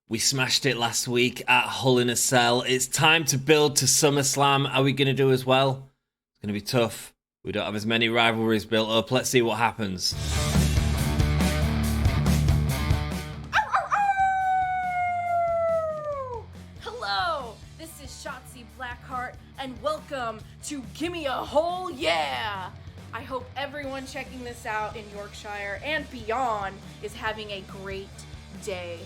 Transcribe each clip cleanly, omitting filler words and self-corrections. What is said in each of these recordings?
We smashed it last week at Hull in a Cell. It's time to build to SummerSlam. Are we going to do as well? It's going to be tough. We don't have as many rivalries built up. Let's see what happens. Hello, this is Shotzi Blackheart, and welcome to Gimme a Hole Yeah! I hope everyone checking this out in Yorkshire and beyond is having a great day.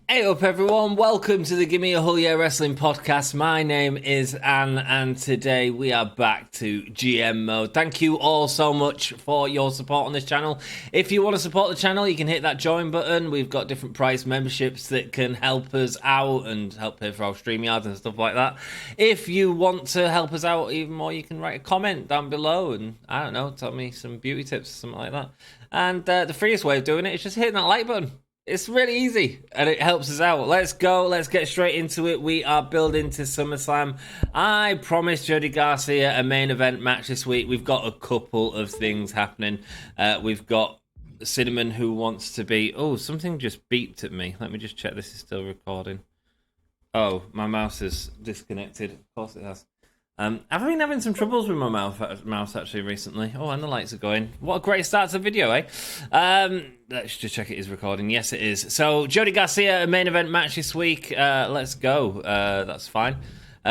Hey up everyone, welcome to the Gimme a Hole Yeah Wrestling Podcast. My name is Anne and today we are back to GM mode. Thank you all so much for your support on this channel. If you want to support the channel, you can hit that join button. We've got different price memberships that can help us out and help pay for our StreamYards and stuff like that. If you want to help us out even more, you can write a comment down below and, I don't know, tell me some beauty tips or something like that. And the freest way of doing it is just hitting that like button. It's really easy, and it helps us out. Let's go. Let's get straight into it. We are building to SummerSlam. I promised Jody Garcia a main event match this week. We've got a couple of things happening. We've got Cinnamon who wants to be... Oh, something just beeped at me. Let me just check this is still recording. Oh, my mouse is disconnected. Of course it has. I've been having some troubles with my mouse actually recently. Oh, and the lights are going. What a great start to the video, eh? Let's just check it is recording. Yes, it is. So, Jody Garcia, a main event match this week. Let's go. That's fine.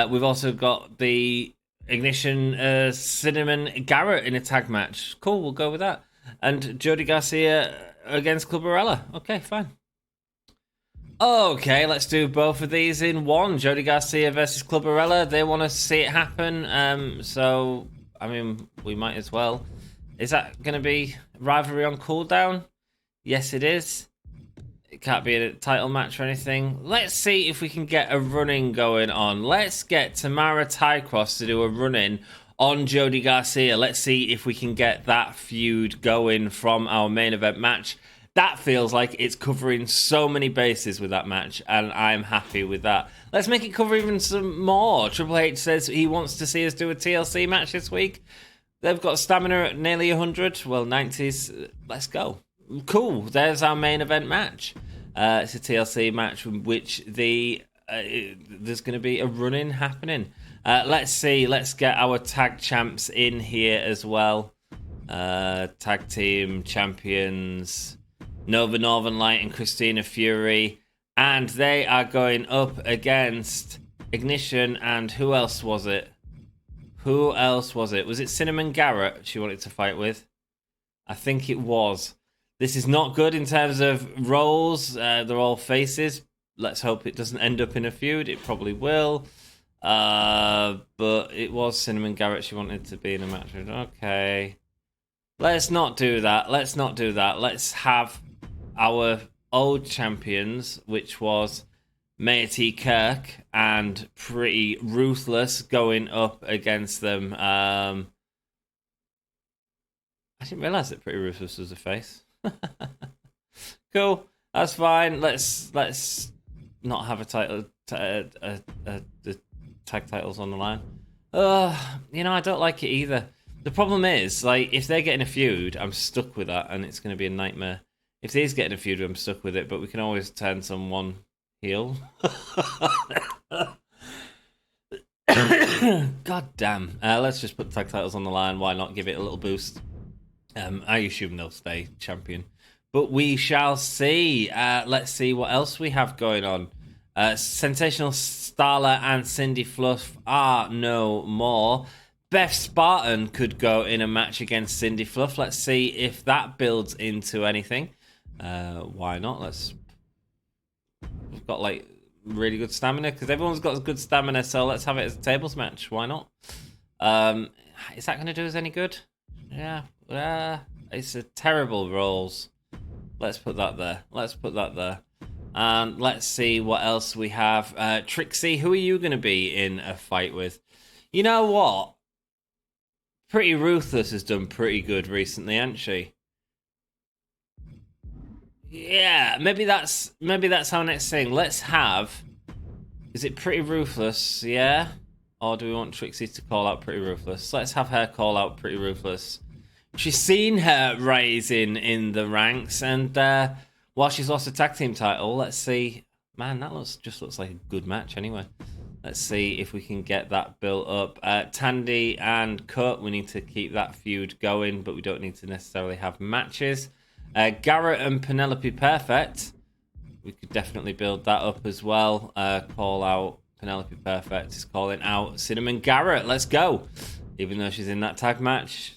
We've also got the Ignition Cinnamon Garrett in a tag match. Cool, we'll go with that. And Jody Garcia against Clubberella. Okay, fine. Okay, let's do both of these in one. Jody Garcia versus Clubberella. They want to see it happen. So, I mean, we might as well. Is that going to be rivalry on cooldown? Yes, it is. It can't be a title match or anything. Let's see if we can get a run-in going on. Let's get Tamara Tycross to do a run-in on Jody Garcia. Let's see if we can get that feud going from our main event match. That feels like it's covering so many bases with that match, and I'm happy with that. Let's make it cover even some more. Triple H says he wants to see us do a TLC match this week. They've got stamina at nearly 100, well, 90s. Let's go. Cool, there's our main event match. It's a TLC match in which there's going to be a run-in happening. Let's see, let's get our tag champs in here as well. Tag team champions... Nova Northern Light and Christina Fury, and they are going up against Ignition, and who else was it? Was it Cinnamon Garrett she wanted to fight with? I think it was. This is not good in terms of roles. They're all faces. Let's hope it doesn't end up in a feud. It probably will. But it was Cinnamon Garrett she wanted to be in a match with. Okay. Let's not do that. Let's have our old champions, which was Maya T. Kirk and Pretty Ruthless, going up against them. I didn't realise that Pretty Ruthless was a face. Cool, that's fine. Let's not have a title, the tag titles on the line. I don't like it either. The problem is, like, if they're getting a feud, I'm stuck with that, and it's going to be a nightmare. If they's getting a feud, I'm stuck with it, but we can always turn someone heel. God damn. Let's just put tag titles on the line. Why not give it a little boost? I assume they'll stay champion. But we shall see. Let's see what else we have going on. Sensational Starla and Cindy Fluff are no more. Beth Spartan could go in a match against Cindy Fluff. Let's see if that builds into anything. Why not? We've got like really good stamina because everyone's got good stamina, so let's have it as a tables match. Why not? Is that going to do us any good? Yeah. It's a terrible rolls. Let's put that there. And let's see what else we have. Trixie, who are you going to be in a fight with? You know what? Pretty Ruthless has done pretty good recently, hasn't she? Yeah, maybe that's our next thing. Let's have... Is it Pretty Ruthless, yeah? Or do we want Trixie to call out Pretty Ruthless? Let's have her call out Pretty Ruthless. she's seen her rising in the ranks, and while she's lost a tag team title, let's see. Man, that just looks like a good match anyway. Let's see if we can get that built up. Tandy and Cut, we need to keep that feud going, but we don't need to necessarily have matches. Garrett and Penelope Perfect, we could definitely build that up as well. Call out Penelope Perfect is calling out Cinnamon Garrett. Let's go. Even though she's in that tag match,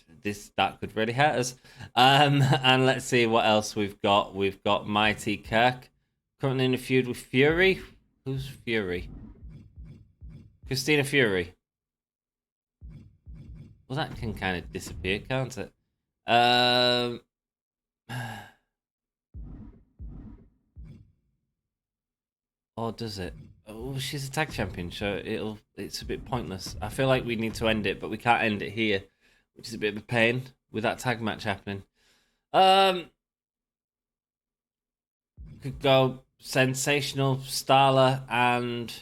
that could really hurt us. And let's see what else we've got. We've got Mighty Kirk currently in a feud with Fury. Who's Fury? Christina Fury. Well, that can kind of disappear, can't it? Or does it? Oh, she's a tag champion, so it's a bit pointless. I feel like we need to end it, but we can't end it here, which is a bit of a pain with that tag match happening. Could go Sensational, Starla, and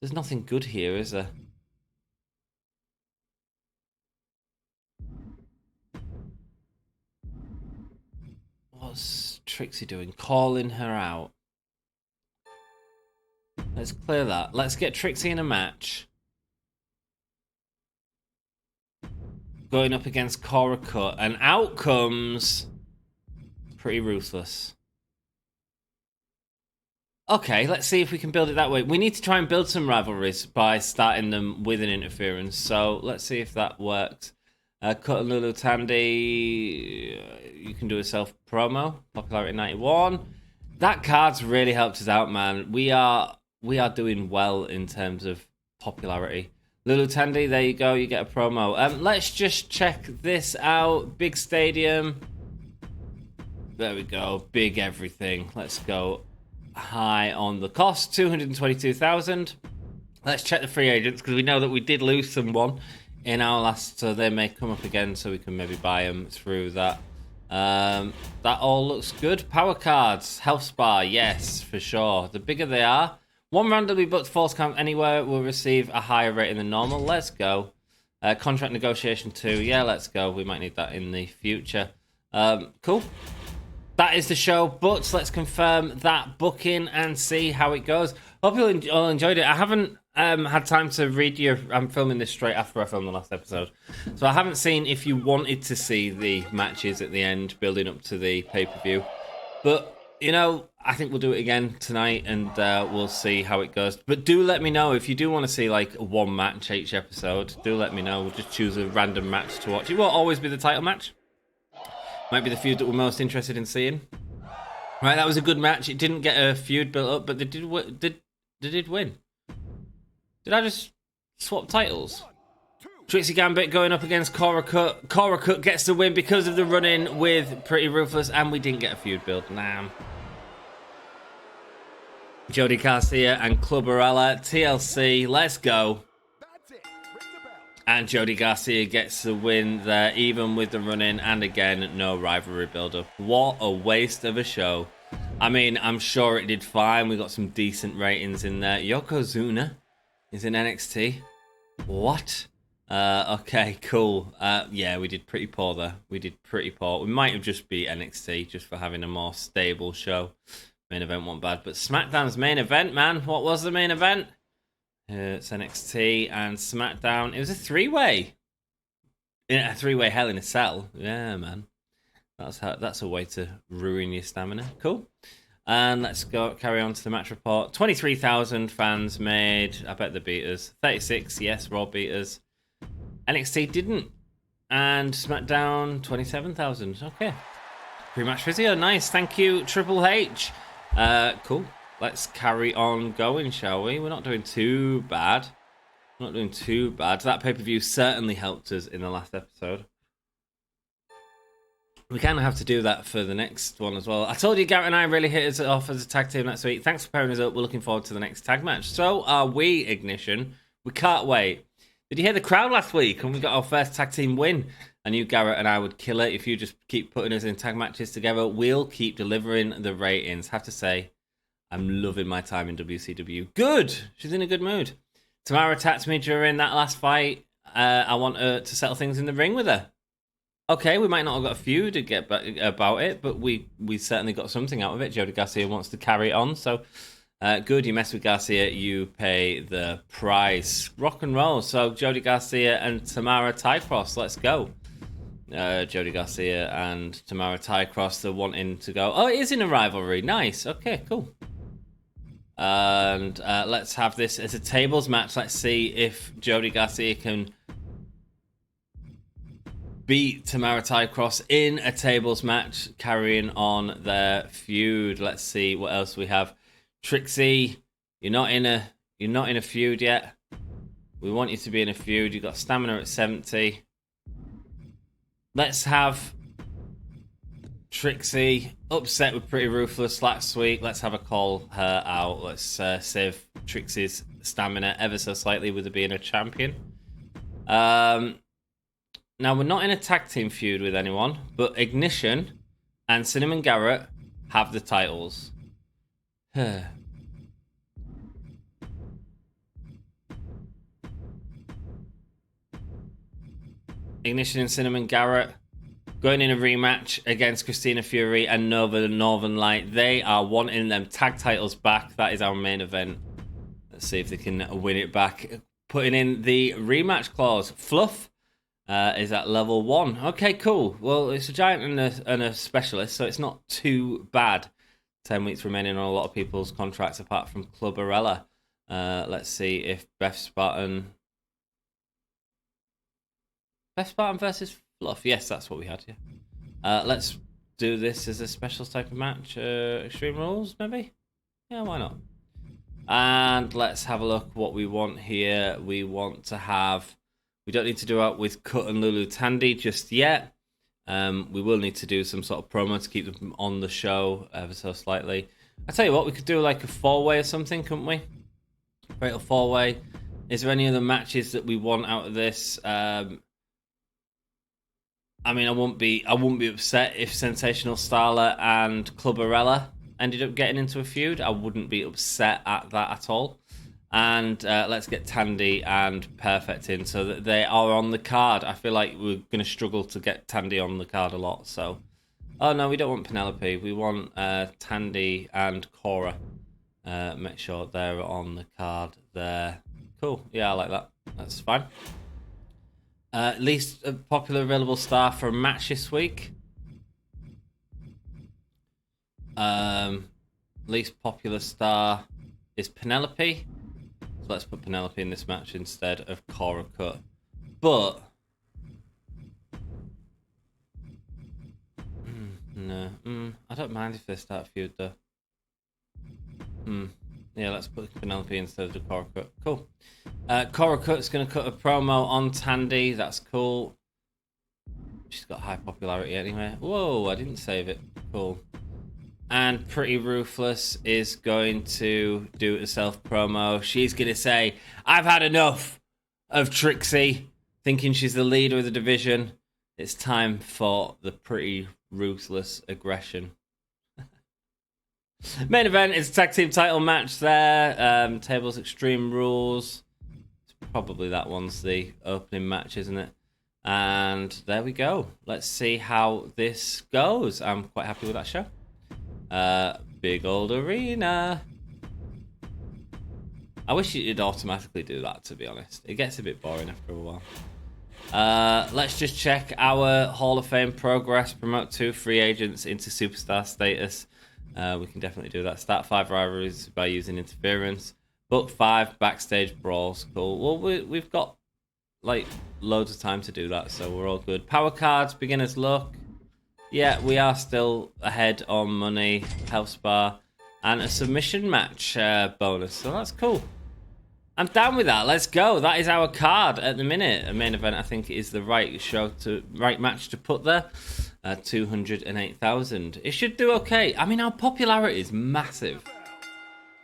there's nothing good here, is there? What's Trixie doing? Calling her out. Let's clear that. Let's get Trixie in a match. Going up against Cora Cut. And out comes Pretty Ruthless. Okay, let's see if we can build it that way. We need to try and build some rivalries by starting them with an interference. So let's see if that works. Cut and Lulu Tandy, you can do a self-promo. Popularity 91. That card's really helped us out, man. We are doing well in terms of popularity. Lulu Tandy, there you go. You get a promo. Let's just check this out. Big stadium. There we go. Big everything. Let's go high on the cost. 222,000. Let's check the free agents because we know that we did lose someone in our last, so they may come up again, so we can maybe buy them through that. That all looks good. Power cards, health spa, yes, for sure. The bigger they are, one randomly booked false count anywhere will receive a higher rating than normal. Let's go. Contract negotiation 2, yeah, let's go. We might need that in the future. Cool. That is the show, but let's confirm that booking and see how it goes. Hope you all enjoyed it. I haven't had time to read I'm filming this straight after I filmed the last episode, so I haven't seen if you wanted to see the matches at the end building up to the pay-per-view. But, you know, I think we'll do it again tonight, and we'll see how it goes. But do let me know if you do want to see, like, one match each episode. Do let me know. We'll just choose a random match to watch. It won't always be the title match. Might be the feud that we're most interested in seeing. Right, that was a good match. It didn't get a feud built up, but they did win. Did I just swap titles? Trixie Gambit going up against Cora Cut. Cora Cut gets the win because of the run-in with Pretty Ruthless, and we didn't get a feud build. Nah. Jody Garcia and Clubberella. TLC, let's go. And Jody Garcia gets the win there, even with the run-in, and again, no rivalry build-up. What a waste of a show. I mean, I'm sure it did fine. We got some decent ratings in there. Yokozuna is in NXT. What? Okay, cool. Yeah, we did pretty poor there. We did pretty poor. We might have just beat NXT just for having a more stable show. Main event wasn't bad, but SmackDown's main event, man. What was the main event? It's NXT and SmackDown. It was a three-way. A three-way Hell in a Cell. Yeah, man. That's a way to ruin your stamina. Cool. And let's go carry on to the match report. 23,000 fans made. I bet they beat us. 36, yes, Raw beat us. NXT didn't. And SmackDown, 27,000. Okay. Pre-match physio. Nice. Thank you, Triple H. Cool. Let's carry on going, shall we? We're not doing too bad. Not doing too bad. That pay-per-view certainly helped us in the last episode. We kind of have to do that for the next one as well. I told you Garrett and I really hit us off as a tag team next week. Thanks for pairing us up. We're looking forward to the next tag match. So are we, Ignition. We can't wait. Did you hear the crowd last week? And we got our first tag team win. I knew Garrett and I would kill it. If you just keep putting us in tag matches together, we'll keep delivering the ratings. Have to say, I'm loving my time in WCW. Good! She's in a good mood. Tamara attacked me during that last fight. I want her to settle things in the ring with her. Okay, we might not have got a feud to get about it, but we certainly got something out of it. Jody Garcia wants to carry it on, so good. You mess with Garcia, you pay the price. Rock and roll. So Jody Garcia and Tamara Tycross, let's go. Jody Garcia and Tamara Tycross, they're wanting to go. Oh, it is in a rivalry. Nice. Okay, cool. And let's have this as a tables match. Let's see if Jody Garcia can beat Tamara Tycross in a tables match, carrying on their feud. Let's see what else we have. Trixie, you're not in a feud yet. We want you to be in a feud. You've got stamina at 70. Let's have Trixie upset with Pretty Ruthless last week. Let's have her call her out. Let's save Trixie's stamina ever so slightly with her being a champion. Now, we're not in a tag team feud with anyone, but Ignition and Cinnamon Garrett have the titles. Ignition and Cinnamon Garrett going in a rematch against Christina Fury and Nova Northern Light. They are wanting them tag titles back. That is our main event. Let's see if they can win it back. Putting in the rematch clause. Fluff is at level 1. Okay, cool. Well, it's a giant and a specialist, so it's not too bad. 10 weeks remaining on a lot of people's contracts apart from Clubberella. Let's see if Beth Spartan versus Fluff. Yes, that's what we had here. Let's do this as a specials type of match. Extreme Rules, maybe? Yeah, why not? And let's have a look what we want here. We want to have... We don't need to do it with Cut and Lulu Tandy just yet. We will need to do some sort of promo to keep them on the show ever so slightly. I tell you what, we could do like a 4-way or something, couldn't we? Fatal 4-way. Is there any other matches that we want out of this? I mean, I wouldn't be upset if Sensational Starlet and Clubberella ended up getting into a feud. I wouldn't be upset at that at all. And let's get Tandy and Perfect in so that they are on the card. I feel like we're going to struggle to get Tandy on the card a lot. So, oh no, we don't want Penelope. We want Tandy and Cora. Make sure they're on the card there. Cool. Yeah, I like that. That's fine. Least popular available star for a match this week. Least popular star is Penelope. So let's put Penelope in this match instead of Cora Cut. But no, I don't mind if they start a feud though. Yeah, let's put Penelope instead of the Cora Cut. Cool. Cora Cut's going to cut a promo on Tandy. That's cool. She's got high popularity anyway. Whoa, I didn't save it. Cool. And Pretty Ruthless is going to do a self-promo. She's going to say, I've had enough of Trixie, thinking she's the leader of the division. It's time for the Pretty Ruthless aggression. Main event is a tag team title match there. Tables Extreme Rules. Probably that one's the opening match, isn't it? And there we go. Let's see how this goes. I'm quite happy with that show. Big old arena. I wish it'd automatically do that, to be honest. It gets a bit boring after a while. Let's just check our Hall of Fame progress. Promote 2 free agents into superstar status. We can definitely do that. Start 5 rivalries by using interference. Book 5 backstage brawls. Cool. Well, we've got like loads of time to do that, so we're all good. Power cards, beginner's luck. Yeah, we are still ahead on money, health spa, and a submission match bonus. So that's cool. I'm down with that. Let's go. That is our card at the minute. A main event, I think, is the right match to put there. 208,000. It should do okay. I mean, our popularity is massive.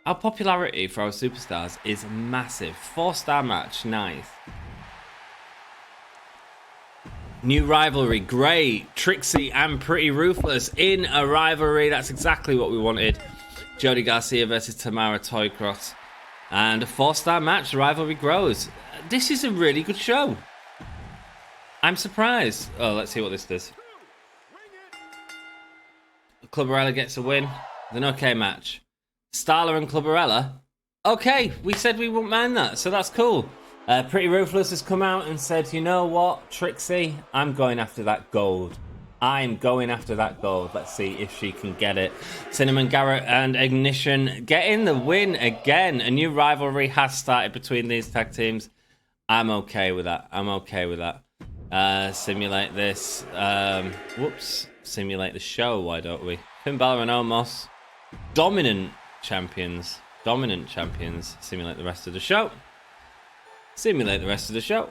Our popularity for our superstars is massive. 4-star match, nice. New rivalry, great. Trixie and Pretty Ruthless in a rivalry. That's exactly what we wanted. Jody Garcia versus Tamara Tycross. And a 4-star match, the rivalry grows. This is a really good show. I'm surprised. Oh, let's see what this does. Clubberella gets a win. An okay match. Starla and Clubberella. Okay, we said we wouldn't mind that, so that's cool. Pretty Ruthless has come out and said, you know what, Trixie, I'm going after that gold. I'm going after that gold. Let's see if she can get it. Cinnamon, Garrett, and Ignition getting the win again. A new rivalry has started between these tag teams. I'm okay with that. I'm okay with that. Simulate this. Whoops. Simulate the show, why don't we? Finn Balor and Omos. Dominant champions. Dominant champions. Simulate the rest of the show. Simulate the rest of the show.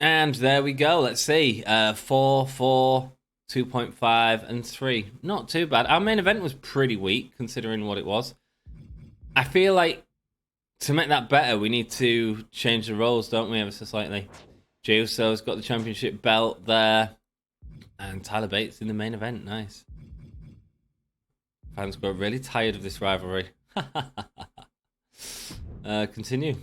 And there we go. Let's see. 4, 4, 2.5, and 3. Not too bad. Our main event was pretty weak, considering what it was. I feel like to make that better, we need to change the roles, don't we, ever so slightly? Jey Uso's got the championship belt there. And Tyler Bates in the main event. Nice. Fans got really tired of this rivalry. Continue.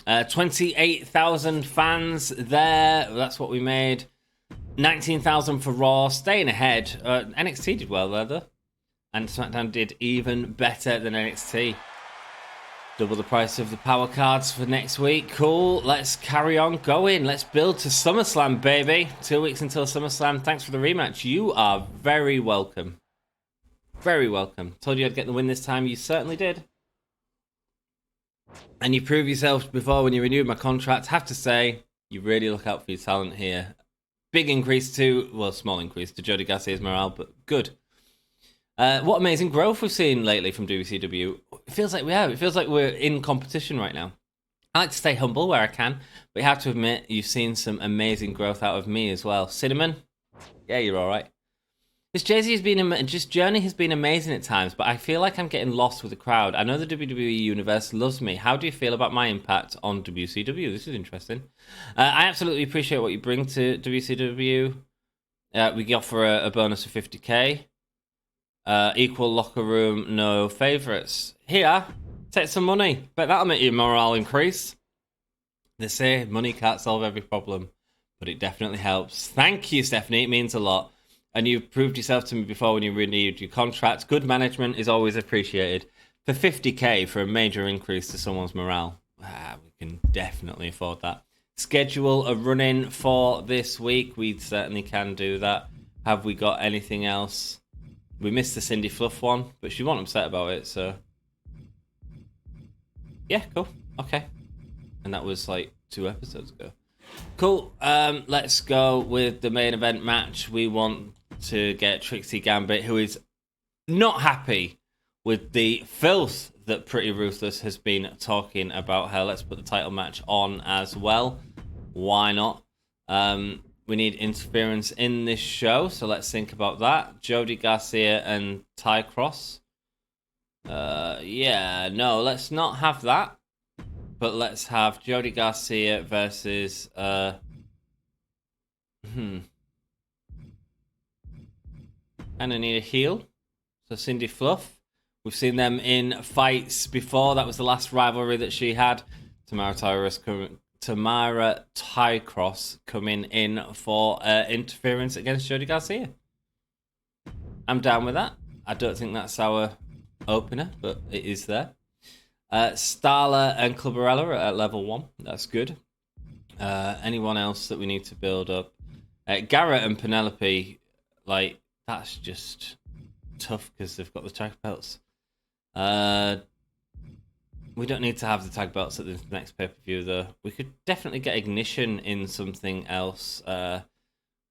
28,000 fans there. That's what we made. 19,000 for Raw. Staying ahead. NXT did well there, though. And SmackDown did even better than NXT. Double the price of the power cards for next week. Cool. Let's carry on going. Let's build to SummerSlam, baby. 2 weeks until SummerSlam. Thanks for the rematch. You are very welcome. Very welcome. Told you I'd get the win this time. You certainly did. And you proved yourself before when you renewed my contract. Have to say, you really look out for your talent here. Big increase to, well, small increase to Jody Garcia's morale, but good. What amazing growth we've seen lately from WCW. It feels like we have. It feels like we're in competition right now. I like to stay humble where I can, but you have to admit you've seen some amazing growth out of me as well. Cinnamon, yeah, you're all right. This journey has been amazing at times, but I feel like I'm getting lost with the crowd. I know the WWE universe loves me. How do you feel about my impact on WCW? This is interesting. I absolutely appreciate what you bring to WCW. We offer a bonus of 50k. Equal locker room, no favourites. Here, take some money. Bet that'll make your morale increase. They say money can't solve every problem, but it definitely helps. Thank you, Stephanie. It means a lot. And you've proved yourself to me before when you renewed your contract. Good management is always appreciated. For 50k for a major increase to someone's morale, we can definitely afford that. Schedule a run-in for this week. We certainly can do that. Have we got anything else? We missed the Cindy Fluff one, but she wasn't upset about it, so... Yeah, cool. Okay. And that was like 2 episodes ago. Cool. Let's go with the main event match. We want to get Trixie Gambit, who is not happy with the filth that Pretty Ruthless has been talking about her. Let's put the title match on as well. Why not? We need interference in this show, so let's think about that. Jody Garcia and Ty Cross. Yeah, no, let's not have that. But let's have Jody Garcia versus... And I need a heel. So Cindy Fluff. We've seen them in fights before. That was the last rivalry that she had. Tamara Tycross coming in for interference against Jody Garcia. I'm down with that. I don't think that's our opener, but it is there. Starla and Clubberella are at level 1. That's good. Anyone else that we need to build up? Garrett and Penelope, like, that's just tough because they've got the tag belts. We don't need to have the tag belts at the next pay-per-view, though. We could definitely get Ignition in something else.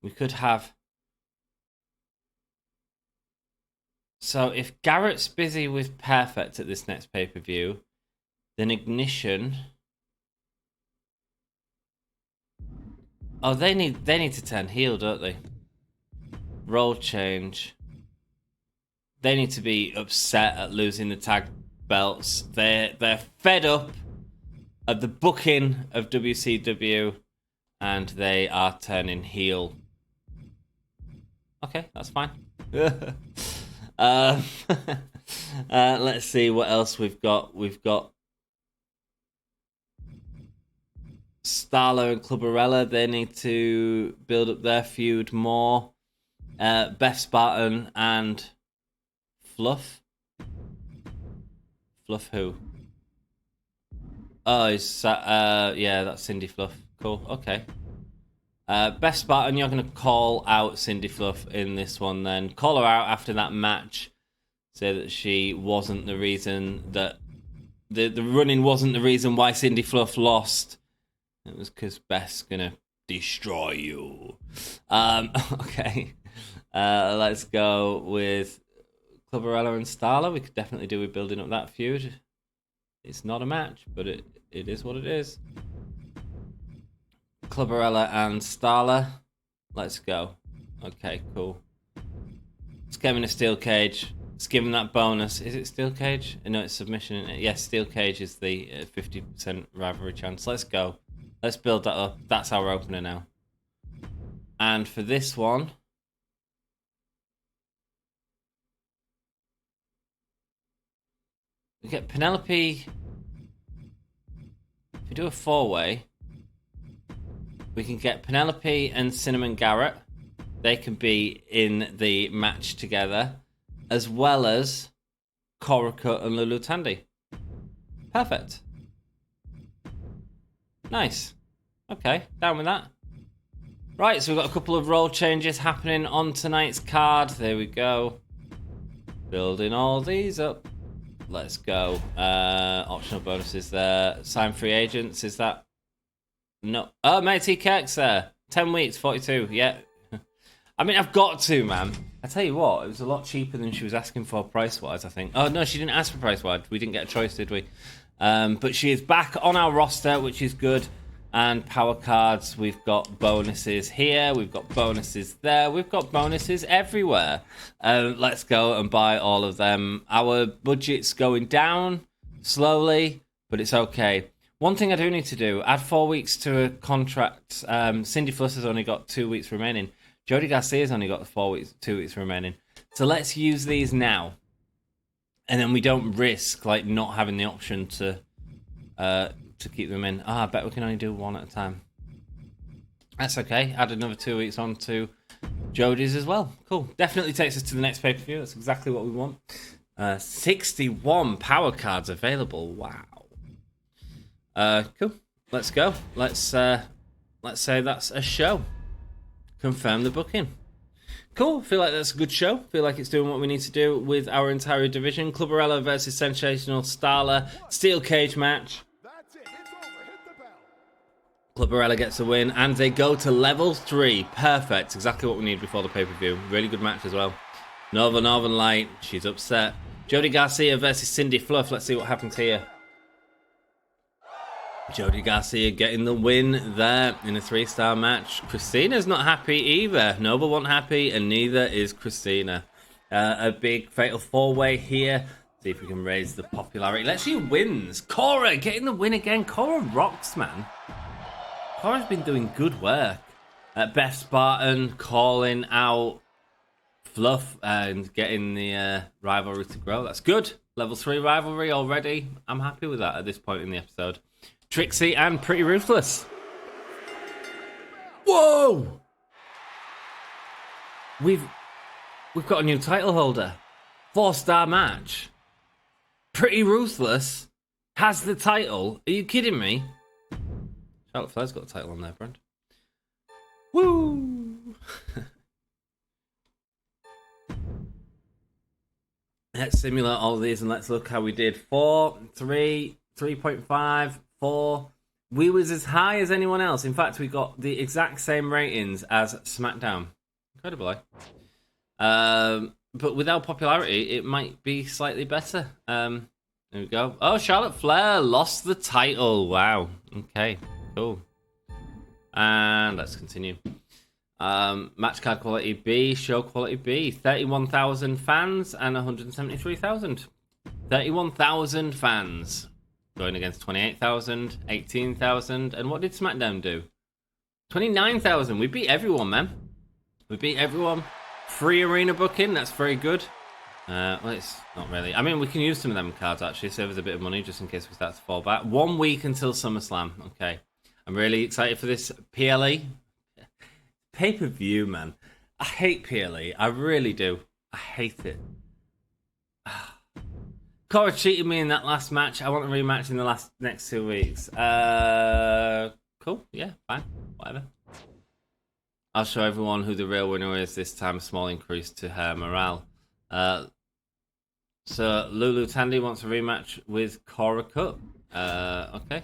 We could have... So if Garrett's busy with Perfect at this next pay-per-view, then Ignition... Oh, they need to turn heel, don't they? Role change. They need to be upset at losing the tag belts. They're fed up at the booking of WCW, and they are turning heel. Okay, that's fine. Let's see what else we've got. We've got Starla and Clubberella, they need to build up their feud more. Beth Spartan and Fluff. Fluff who? Oh, yeah, that's Cindy Fluff. Cool, okay. Beth Spartan, you're going to call out Cindy Fluff in this one then. Call her out after that match. Say that she wasn't the reason that... The running wasn't the reason why Cindy Fluff lost. It was because Beth's going to destroy you. Okay. Let's go with Clubberella and Starla. We could definitely do with building up that feud. It's not a match, but it is what it is. Clubberella and Starla. Let's go. Okay, cool. Let's get him in a steel cage. Let's give him that bonus. Is it steel cage? No, it's submission. Yes, steel cage is the 50% rivalry chance. Let's go. Let's build that up. That's our opener now. And for this one... we get Penelope... If we do a four-way... we can get Penelope and Cinnamon Garrett. They can be in the match together. As well as Koraka and Lulu Tandy. Perfect. Nice. Okay, down with that. Right, so we've got a couple of role changes happening on tonight's card. There we go. Building all these up. Let's go. Optional bonuses there. Sign free agents, is that... no. Oh, Matey Keck's there. 10 weeks, 42. Yeah. I mean, I've got to, man. I tell you what, it was a lot cheaper than she was asking for price-wise, I think. Oh, no, she didn't ask for price-wise. We didn't get a choice, did we? But she is back on our roster, which is good. And power cards, we've got bonuses here. We've got bonuses there. We've got bonuses everywhere. Let's go and buy all of them. Our budget's going down slowly, but it's okay. One thing I do need to do, add 4 weeks to a contract. Cindy Fluss has only got 2 weeks remaining. Jody Garcia's only got 2 weeks remaining. So let's use these now. And then we don't risk like not having the option to keep them in. I bet we can only do one at a time. That's okay. Add another 2 weeks on to Jody's as well. Cool. Definitely takes us to the next pay-per-view. That's exactly what we want. 61 power cards available. Wow. Cool. Let's go. Let's say that's a show. Confirm the booking. Cool. Feel like that's a good show. Feel like it's doing what we need to do with our entire division. Clubberella versus Sensational Starla. Steel cage match. Clubberella gets a win, and they go to level 3. Perfect. Exactly what we need before the pay-per-view. Really good match as well. Nova Northern Light. She's upset. Jody Garcia versus Cindy Fluff. Let's see what happens here. Jody Garcia getting the win there in a 3-star match. Christina's not happy either. Nova wasn't happy, and neither is Christina. A big fatal 4-way here. See if we can raise the popularity. Let's see who wins. Cora getting the win again. Cora rocks, man. Cora's been doing good work. Beth Spartan calling out Fluff and getting the rivalry to grow. That's good. Level 3 rivalry already. I'm happy with that at this point in the episode. Trixie and Pretty Ruthless. Whoa! We've got a new title holder. 4-star match. Pretty Ruthless has the title. Are you kidding me? Charlotte Flair's got the title on there, Brent. Woo! Let's simulate all these and let's look how we did. 4, 3, 3.5, 4. We was as high as anyone else. In fact, we got the exact same ratings as SmackDown. Incredible, eh? But without popularity, it might be slightly better. There we go. Oh, Charlotte Flair lost the title. Wow. Okay, cool. And let's continue. Match card quality B, show quality B. 31,000 fans and 173,000. 31,000 fans. Going against 28,000, 18,000. And what did SmackDown do? 29,000. We beat everyone, man. We beat everyone. Free arena booking. That's very good. Well, it's not really. I mean, we can use some of them cards, actually. Save us a bit of money just in case we start to fall back. 1 week until SummerSlam. Okay. I'm really excited for this PLE pay-per-view, man. I hate PLE. I really do. I hate it. Cora cheated me in that last match. I want a rematch in the next 2 weeks. Cool. Yeah, fine. Whatever. I'll show everyone who the real winner is this time. Small increase to her morale. So Lulu Tandy wants a rematch with Cora Cup. Okay.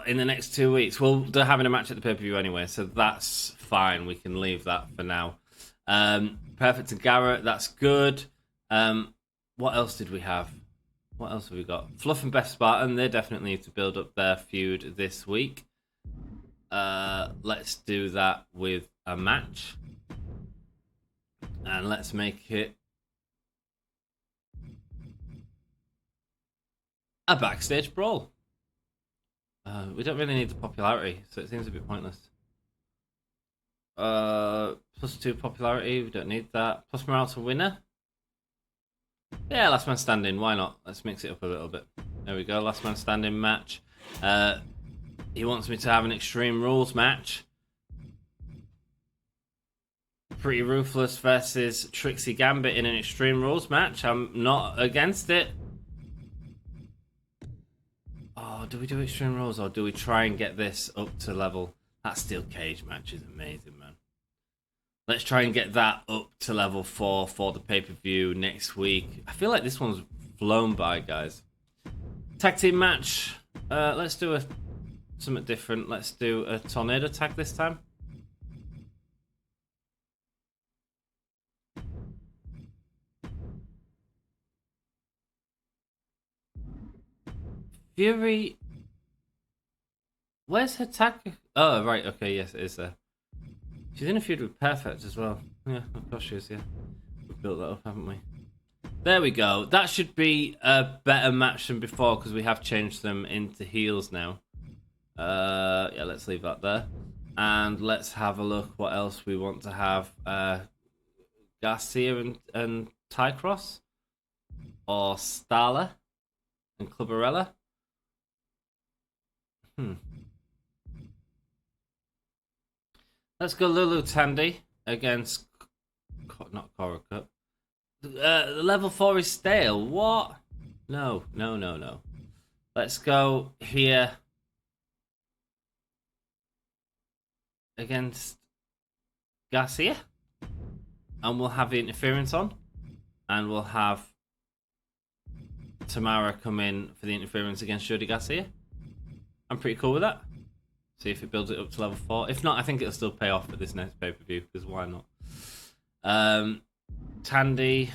In the next 2 weeks. Well, they're having a match at the pay-per-view anyway, so that's fine. We can leave that for now. Perfect to Garrett, that's good. What else did we have? What else have we got? Fluff and Beth Spartan, they definitely need to build up their feud this week. Let's do that with a match. And let's make it a backstage brawl. We don't really need the popularity, so it seems a bit pointless. +2 popularity, we don't need that. Plus morale to winner. Yeah, last man standing, why not? Let's mix it up a little bit. There we go, last man standing match. He wants me to have an Extreme Rules match. Pretty Ruthless versus Trixie Gambit in an Extreme Rules match. I'm not against it. Oh, do we do Extreme Rules or do we try and get this up to level? That steel cage match is amazing, man. Let's try and get that up to level 4 for the pay-per-view next week. I feel like this one's flown by, guys. Tag team match. Let's do something different. Let's do a tornado tag this time. Fury. Where's her tag? Oh, right. Okay, yes, it is there. She's in a feud with Perfect as well. Yeah, of course she is, yeah. We've built that up, haven't we? There we go. That should be a better match than before because we have changed them into heels now. Yeah, let's leave that there. And let's have a look what else we want to have. Garcia and Tycross? Or Starla and Clubberella? Let's go Lulu Tandy against... Not Cora Cup. Level 4 is stale. What? No. Let's go here against Garcia. And we'll have the interference on. And we'll have Tamara come in for the interference against Jody Garcia. I'm pretty cool with that. See if it builds it up to level 4. If not, I think it'll still pay off for this next pay-per-view, because why not? Tandy,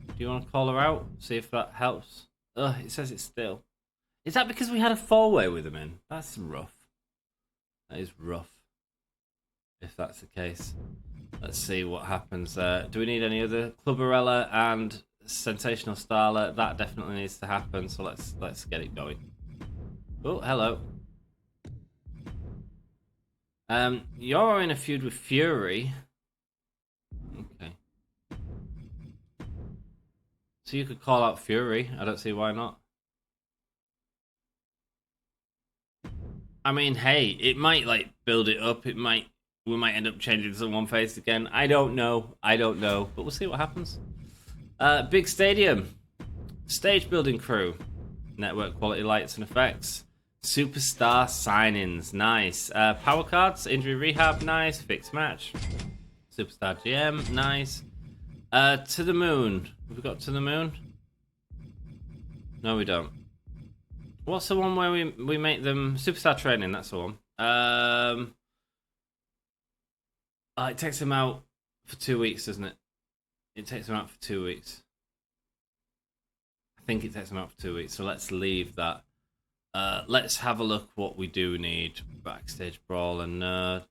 do you want to call her out? See if that helps. Ugh, it says it's still. Is that because we had a 4-way with him in? That's rough. That is rough. If that's the case. Let's see what happens there. Do we need any other? Clubberella and Sensational Starlet. That definitely needs to happen, so let's get it going. Oh, hello. You're in a feud with Fury. Okay. So you could call out Fury. I don't see why not. I mean, hey, it might like build it up. We might end up changing to one face again. I don't know, but we'll see what happens. Big stadium, stage building crew, network quality lights and effects. Superstar signings, nice. Power cards, injury rehab, nice. Fixed match. Superstar GM, nice. To the moon. Have we got to the moon? No, we don't. What's the one where we make them superstar training? That's the one. It takes them out for 2 weeks, doesn't it? It takes them out for 2 weeks. I think it takes them out for 2 weeks. So let's leave that. Let's have a look what we do need. Backstage brawl and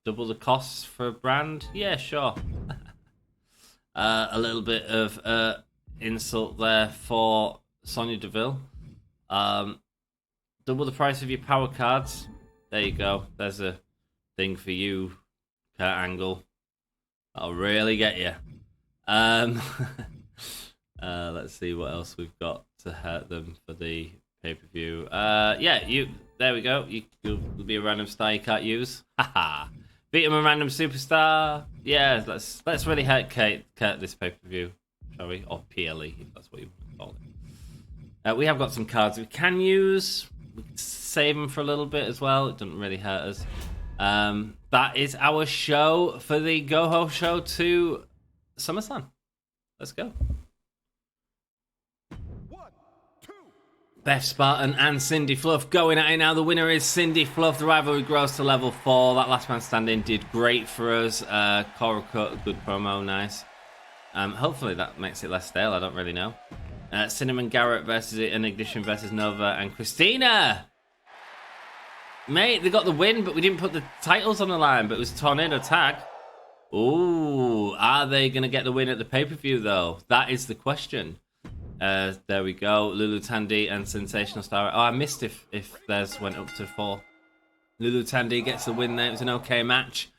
double the costs for a brand. Yeah, sure. A little bit of insult there for Sonya Deville. Double the price of your power cards. There you go. There's a thing for you, Kurt Angle. That'll really get you. Let's see what else we've got to hurt them for the pay-per-view. Yeah, there we go. You'll be a random star you can't use. Haha. Beat him a random superstar. Yeah, let's really hurt Kate this pay-per-view, shall we? Or PLE, if that's what you want to call it. We have got some cards we can use. We can save them for a little bit as well. It doesn't really hurt us. That is our show for the GAHY show to SummerSlam. Let's go. Beth Spartan and Cindy Fluff going at it now. The winner is Cindy Fluff. The rivalry grows to level 4. That last man standing did great for us. Coral Cut, good promo, nice. Hopefully that makes it less stale. I don't really know. Cinnamon Garrett versus an Ignition versus Nova and Christina. Mate, they got the win, but we didn't put the titles on the line. But it was Tornado Tag. Ooh, are they going to get the win at the pay-per-view, though? That is the question. There we go. Lulu Tandy and Sensational Star. Oh, I missed if theirs went up to 4. Lulu Tandy gets the win there. It was an okay match.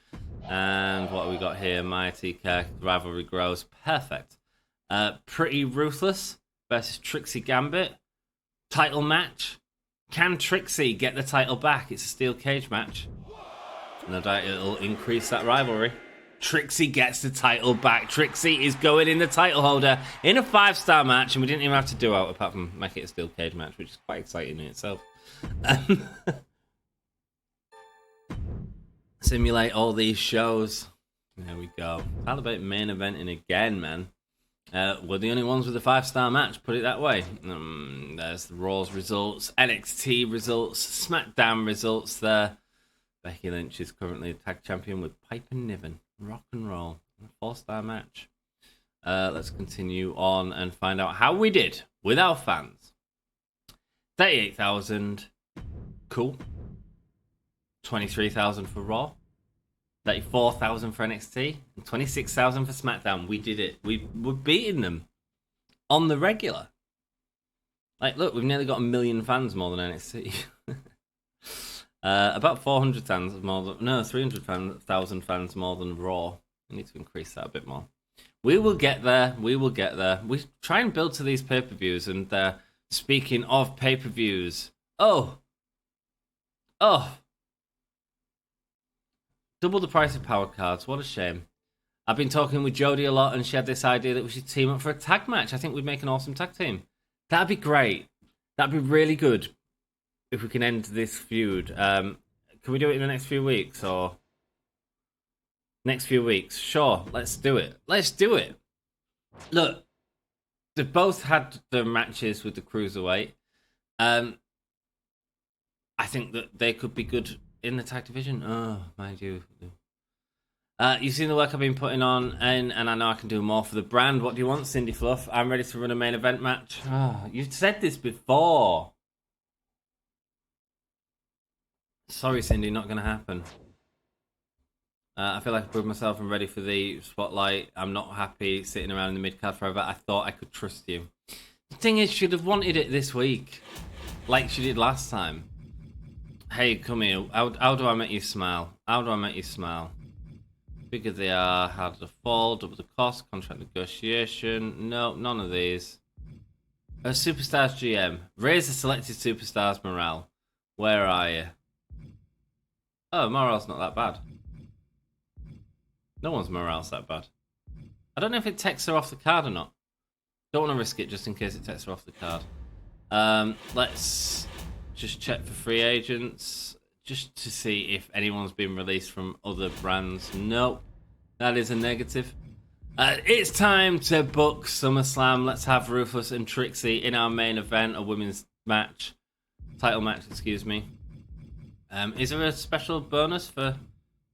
And what have we got here? Mighty Care, rivalry grows. Perfect. Pretty Ruthless versus Trixie Gambit. Title match. Can Trixie get the title back? It's a steel cage match. No doubt it'll increase that rivalry. Trixie gets the title back. Trixie is going in the title holder in a 5-star match, and we didn't even have to do out apart from make it a steel cage match, which is quite exciting in itself. Simulate all these shows. There we go. How about main eventing again, man? We're the only ones with a 5-star match, put it that way. There's the Raw's results, NXT results, SmackDown results there. Becky Lynch is currently a tag champion with Piper Niven. Rock and roll. A 4-star match. Let's continue on and find out how we did with our fans. 38,000. Cool. 23,000 for Raw. 34,000 for NXT. And 26,000 for SmackDown. We did it. We were beating them on the regular. Like, look, we've nearly got 1 million fans more than NXT. About 400,000 more than... No, 300,000 fans more than Raw. We need to increase that a bit more. We will get there. We will get there. We try and build to these pay-per-views. And speaking of pay-per-views... Oh! Double the price of power cards. What a shame. I've been talking with Jodie a lot, and she had this idea that we should team up for a tag match. I think we'd make an awesome tag team. That'd be great. That'd be really good. If we can end this feud. Can we do it in the next few weeks or next few weeks? Sure, let's do it. Let's do it. Look, they've both had the matches with the Cruiserweight. I think that they could be good in the tag division. Oh, mind you. You've seen the work I've been putting on, and I know I can do more for the brand. What do you want, Cindy Fluff? I'm ready to run a main event match. Oh, you've said this before. Sorry, Cindy, not going to happen. I feel like I proved myself and ready for the spotlight. I'm not happy sitting around in the mid-card forever. I thought I could trust you. The thing is, she'd have wanted it this week. Like she did last time. Hey, come here. How do I make you smile? How do I make you smile? Bigger they are, harder to fall, double the cost, contract negotiation. No, none of these. A Superstars GM. Raise the selected Superstars morale. Where are you? Oh, morale's not that bad. No one's morale's that bad. I don't know if it takes her off the card or not. Don't want to risk it just in case it takes her off the card. Let's just check for free agents. Just to see if anyone's been released from other brands. Nope. That is a negative. It's time to book SummerSlam. Let's have Ruthless and Trixie in our main event. A women's match. Title match, excuse me. Is there a special bonus for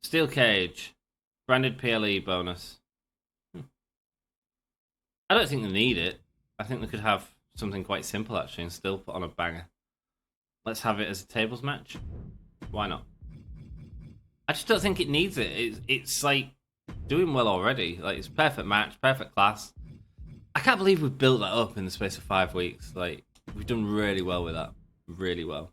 Steel Cage? Branded PLE bonus. I don't think they need it. I think they could have something quite simple, actually, and still put on a banger. Let's have it as a tables match. Why not? I just don't think it needs it. It's like, doing well already. Like, it's perfect match, perfect class. I can't believe we've built that up in the space of 5 weeks. Like, we've done really well with that. Really well.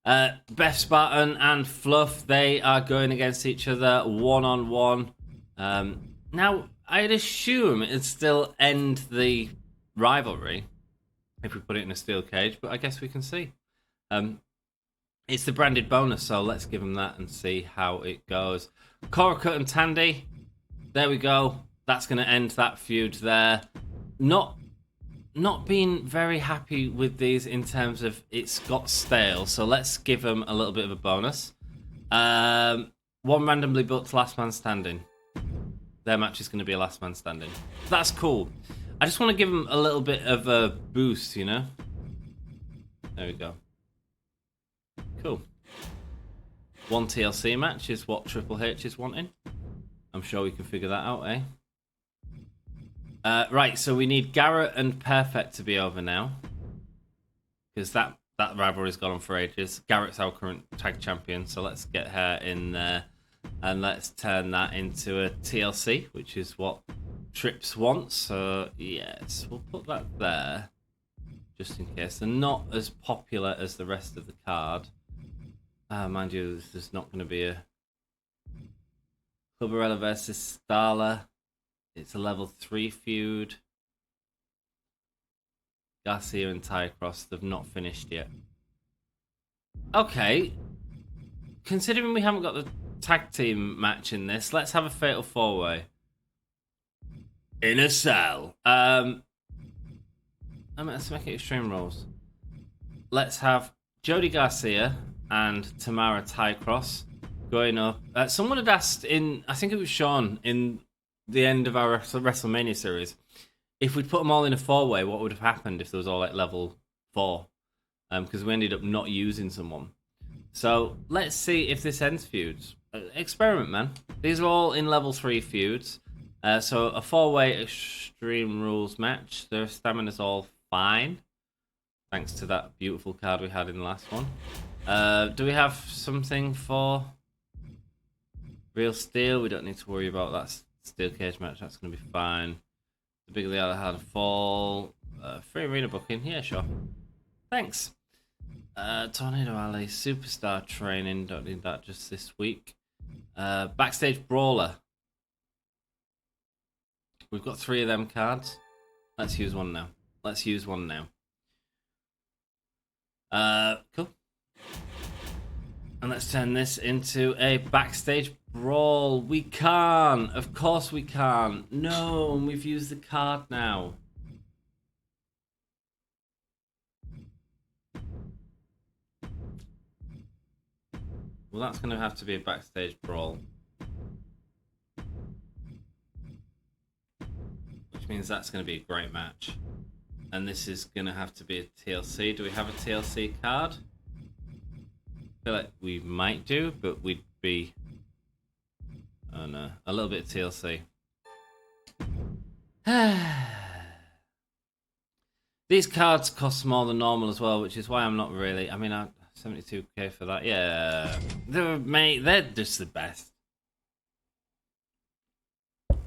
Beth Spartan and Fluff, they are going against each other one-on-one. Now, I'd assume it'd still end the rivalry. if we put it in a steel cage, but I guess we can see. It's the branded bonus, so let's give them that and see how it goes. Korakut and Tandy, there we go. That's going to end that feud there. Not being very happy with these in terms of it's got stale, so let's give them a little bit of a bonus. One randomly booked last man standing. Their match is going to be a last man standing. That's cool. I just want to give them a little bit of a boost, you know? There we go. Cool. One TLC match is what Triple H is wanting. I'm sure we can figure that out, eh? Right, so we need Garrett and Perfect to be over now. Because that rivalry's gone on for ages. Garrett's our current tag champion, so let's get her in there. And let's turn that into a TLC, which is what Trips wants. So, yes, we'll put that there. Just in case. They're not as popular as the rest of the card. Mind you, this is not going to be a Clubberella versus Starla. It's a level 3 feud. Garcia and Ty Cross, they've not finished yet. Okay. Considering we haven't got the tag team match in this, let's have a fatal 4-way. In a cell. Let's make it Extreme Rules. Let's have Jody Garcia and Tamara Ty Cross going up. Someone had asked in, I think it was Sean, in the end of our WrestleMania series, if we'd put them all in a 4-way, what would have happened if there was all like level 4? Because we ended up not using someone. So let's see if this ends feuds. Experiment, man. These are all in level 3 feuds. So a 4-way Extreme Rules match. Their stamina's all fine. Thanks to that beautiful card we had in the last one. Do we have something for Real Steel? We don't need to worry about that steel cage match. That's going to be fine. The bigger the other had a fall. Free arena booking. Yeah, sure. Thanks. Tornado Alley. Superstar training. Don't need that just this week. Backstage Brawler. We've got 3 of them cards. Let's use one now. Cool. And let's turn this into a backstage brawl. We can't. Of course we can't. No, we've used the card now. Well, that's going to have to be a backstage brawl. Which means that's going to be a great match. And this is going to have to be a TLC. Do we have a TLC card? I feel like we might do, but we'd be... Oh no, a little bit of TLC. These cards cost more than normal as well, which is why I'm not really... I mean, 72k for that. Yeah, they're just the best.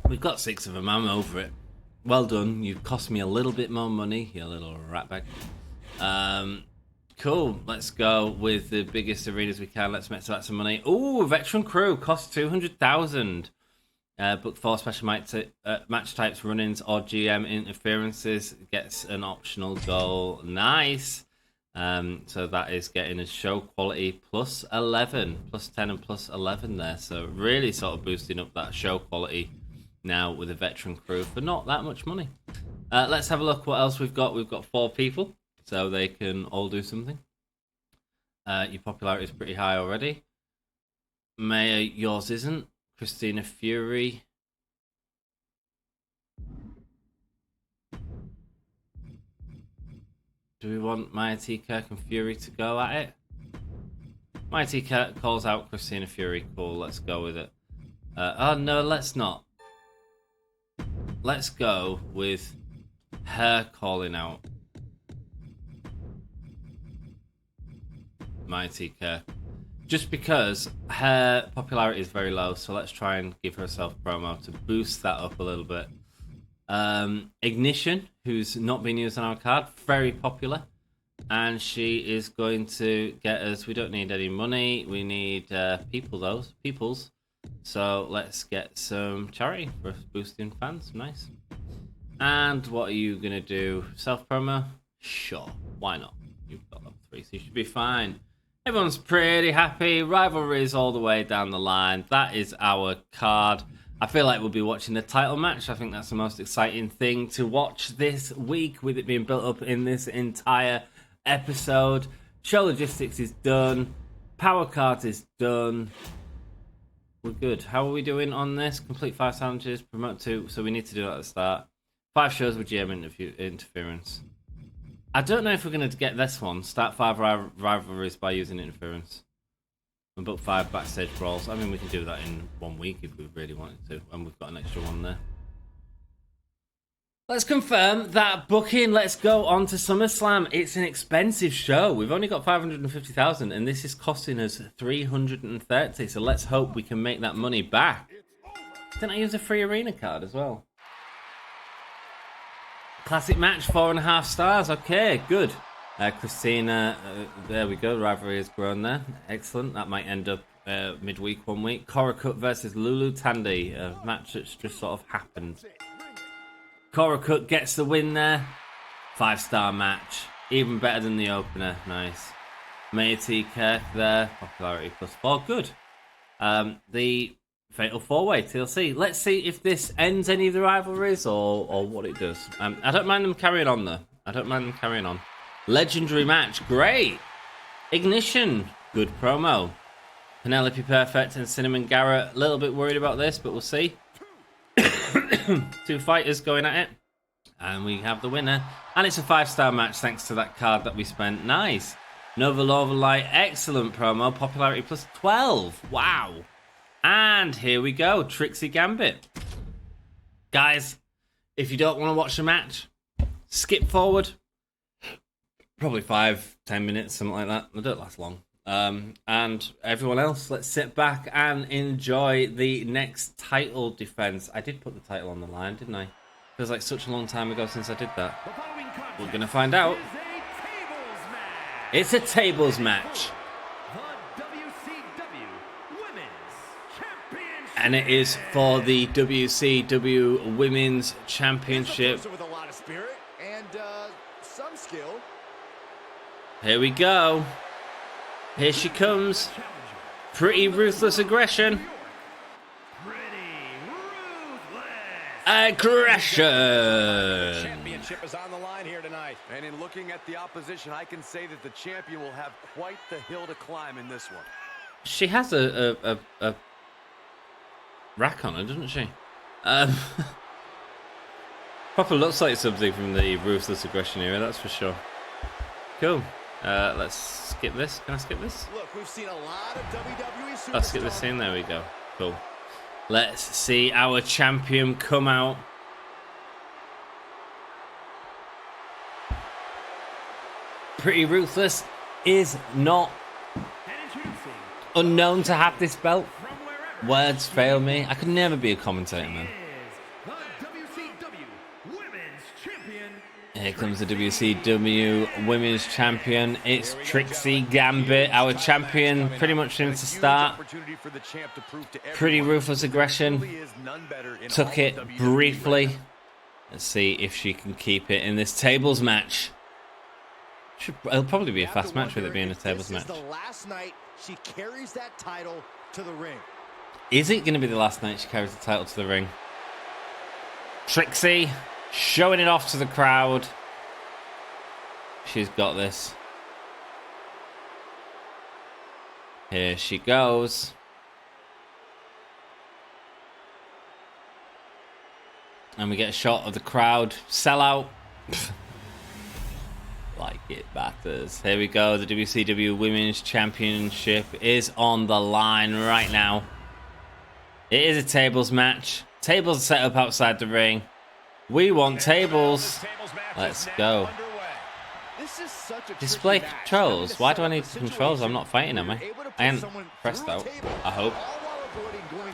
We've got 6 of them. I'm over it. Well done. You've cost me a little bit more money, you little ratbag. Cool. Let's go with the biggest arenas we can. Let's make that some money. Ooh, Veteran Crew costs 200,000. Book 4 special match types, run-ins, or GM interferences. Gets an optional goal. Nice. So that is getting a show quality plus 11, plus 10 and plus 11 there. So really sort of boosting up that show quality now with a Veteran Crew for not that much money. Let's have a look what else we've got. We've got 4 people, so they can all do something. Your popularity is pretty high already. Maya, yours isn't. Christina Fury. Do we want Maya T. Kirk and Fury to go at it? Maya T. Kirk calls out Christina Fury. Cool, let's go with it. Oh no, let's not. Let's go with her calling out Maya T. Kirk. Just because her popularity is very low, so let's try and give herself promo to boost that up a little bit. Ignition, who's not been used on our card, very popular, and she is going to get us. We don't need any money, we need peoples. So let's get some charity for boosting fans. Nice. And what are you gonna do? Self promo? Sure, why not? You've got level 3, so you should be fine. Everyone's pretty happy. Rivalries all the way down the line. That is our card. I feel like we'll be watching the title match. I think that's the most exciting thing to watch this week, with it being built up in this entire episode. Show logistics is done. Power cards is done. We're good. How are we doing on this? Complete 5 challenges, promote 2. So we need to do that at the start. 5 shows with GM interference. I don't know if we're going to get this one. Start 5 rivalries by using interference. And book 5 backstage brawls. I mean, we can do that in 1 week if we really wanted to. And we've got an extra one there. Let's confirm that booking. Let's go on to SummerSlam. It's an expensive show. We've only got 550,000 and this is costing us 330. So let's hope we can make that money back. Didn't I use a free arena card as well? Classic match, 4.5 stars. Okay, good. Christina, there we go. The rivalry has grown there. Excellent. That might end up midweek 1 week. Cora Cut versus Lulu Tandy. A match that's just sort of happened. Cora Cut gets the win there. 5-star match. Even better than the opener. Nice. Maity Kirk there. Popularity +4. Good. The Fatal 4-Way TLC. Let's see if this ends any of the rivalries or what it does. I don't mind them carrying on though. I don't mind them carrying on. Legendary match. Great. Ignition. Good promo. Penelope Perfect and Cinnamon Garrett. A little bit worried about this, but we'll see. 2 fighters going at it. And we have the winner. And it's a 5-star match thanks to that card that we spent. Nice. Nova Light. Excellent promo. Popularity +12. Wow. And here we go, Trixie Gambit. Guys, if you don't want to watch the match, skip forward. Probably 5-10 minutes, something like that. They don't last long. And everyone else, let's sit back and enjoy the next title defense. I did put the title on the line, didn't I? Feels like such a long time ago since I did that. We're going to find out. It's a tables match. And it is for the WCW Women's Championship. With a lot of spirit and some skill. Here we go. Here she comes. Pretty ruthless aggression. Aggression. Championship is on the line here tonight. And in looking at the opposition, I can say that the champion will have quite the hill to climb in this one. She has a rack on her, doesn't she? Proper looks like something from the Ruthless Aggression era, that's for sure. Cool. Let's skip this. Can I skip this? Look, we've seen a lot of WWE superstars. Let's skip this scene. There we go. Cool. Let's see our champion come out. Pretty Ruthless is not unknown to have this belt. Words fail me. I could never be a commentator, man. Here comes the WCW Women's Champion. It's Trixie Gambit, our champion, pretty much since the start. Pretty Ruthless Aggression. Took it briefly. Let's see if she can keep it in this tables match. It'll probably be a fast match with it being a tables match. This is the last night she carries that title to the ring. Is it going to be the last night she carries the title to the ring? Trixie showing it off to the crowd. She's got this. Here she goes. And we get a shot of the crowd. Sell out. Like it matters. Here we go. The WCW Women's Championship is on the line right now. It is a tables match. Tables are set up outside the ring. We want tables. Let's go. Display controls. Why do I need controls? I'm not fighting, am I? I ain't pressed out. I hope.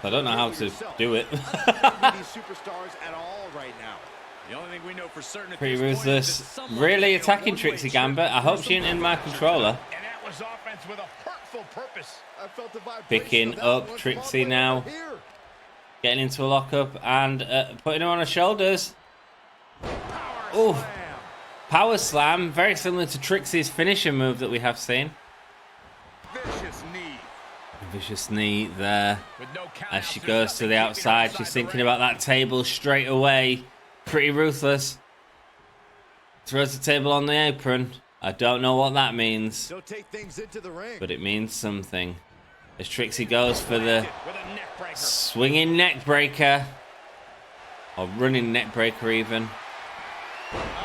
I don't know how to do it. Pretty Ruthless. Really attacking Trixie Gambit. I hope she ain't in my controller. Picking up Trixie now. Getting into a lockup and putting her on her shoulders. Oh, Power slam, very similar to Trixie's finisher move that we have seen. Vicious knee. Vicious knee there. As she goes to the outside, she's thinking about that table straight away. Pretty Ruthless. Throws the table on the apron. I don't know what that means, but it means something. As Trixie goes for the swinging neck breaker. Or running neck breaker even.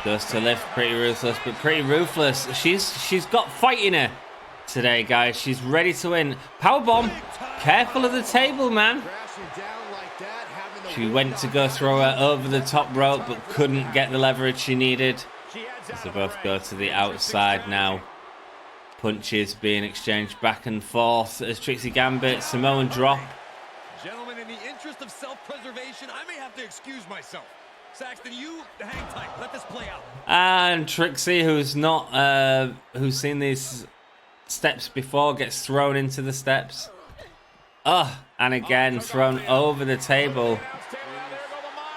Goes to lift Pretty Ruthless, but Pretty Ruthless, she's got fight in her today, guys. She's ready to win. Powerbomb. Careful of the table, man. She went to go throw her over the top rope, but couldn't get the leverage she needed. As they both go to the outside now. Punches being exchanged back and forth as Trixie Gambit, Samoan drop. Gentlemen, in the interest of self-preservation, I may have to excuse myself. Saxton, you hang tight. Let this play out. And Trixie, who's seen these steps before, gets thrown into the steps. Oh, and again thrown over the table.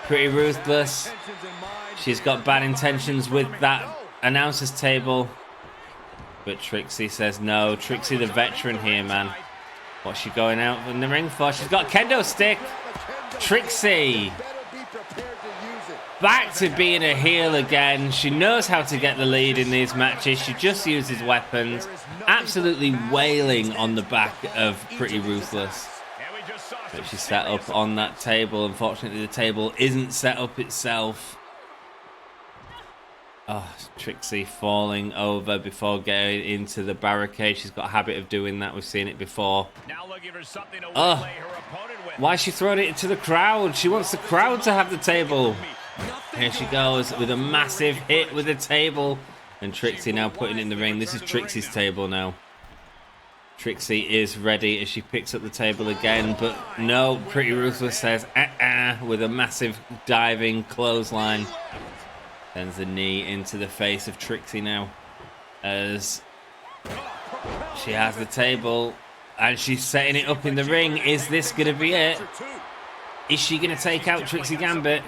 Pretty Ruthless. She's got bad intentions with that announcer's table. But Trixie says no. Trixie the veteran here, man. What's she going out in the ring for? She's got a kendo stick. Trixie. Back to being a heel again. She knows how to get the lead in these matches. She just uses weapons. Absolutely wailing on the back of Pretty Ruthless. But she's set up on that table. Unfortunately, the table isn't set up itself. Oh, Trixie falling over before getting into the barricade. She's got a habit of doing that. We've seen it before. Oh, why is she throwing it to the crowd? She wants the crowd to have the table. Here she goes with a massive hit with the table. And Trixie now putting it in the ring. This is Trixie's table now. Trixie is ready as she picks up the table again. But no, Pretty Ruthless says, with a massive diving clothesline. Sends the knee into the face of Trixie now. As she has the table. And she's setting it up in the ring. Is this going to be it? Is she going to take out Trixie Gambit?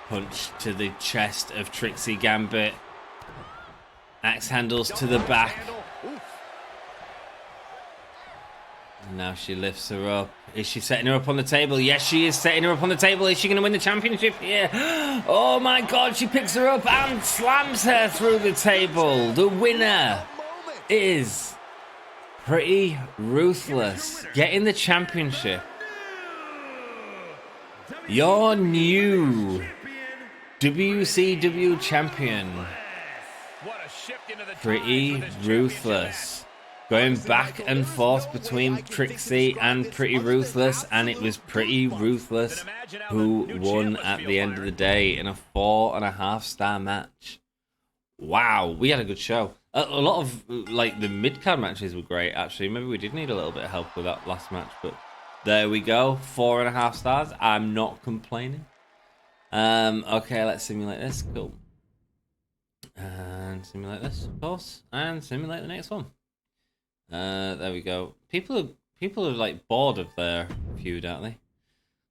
Punch to the chest of Trixie Gambit. Axe handles to the back. And now she lifts her up. Is she setting her up on the table? Yes, she is setting her up on the table. Is she going to win the championship here? Oh my God, she picks her up and slams her through the table. The winner is Pretty Ruthless, getting the championship. Your new WCW champion, Pretty Ruthless. Going back and forth between Trixie and Pretty Ruthless, and it was Pretty Ruthless who won at the end of the day in a 4.5-star match. Wow, we had a good show. A lot of like the mid-card matches were great, actually. Maybe we did need a little bit of help with that last match, but there we go. 4.5 stars. I'm not complaining. Okay, let's simulate this. Cool. And simulate this, of course, and simulate the next one. There we go. People are like bored of their feud, aren't they?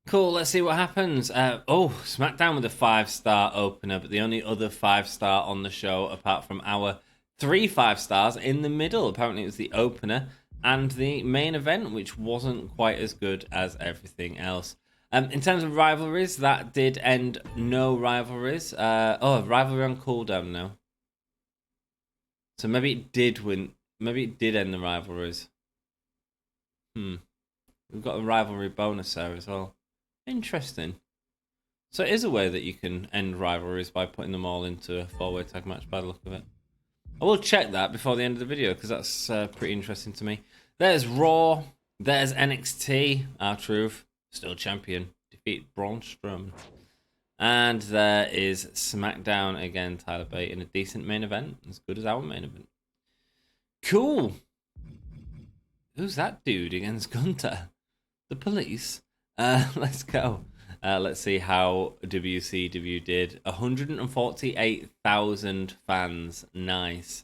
Cool, let's see what happens. SmackDown with a 5-star opener, but the only other 5-star on the show, apart from our 3 5-stars in the middle. Apparently it was the opener and the main event, which wasn't quite as good as everything else. In terms of rivalries, that did end no rivalries. Rivalry on cooldown now. So maybe it did win. Maybe it did end the rivalries. We've got a rivalry bonus there as well. Interesting. So it is a way that you can end rivalries by putting them all into a 4-way tag match by the look of it. I will check that before the end of the video because that's pretty interesting to me. There's Raw. There's NXT. R-Truth, still champion. Defeat Braun Strowman. And there is SmackDown again. Tyler Bate in a decent main event. As good as our main event. Cool. Who's that dude against Gunter? The police. Let's go. Let's see how WCW did. 148,000 fans. Nice.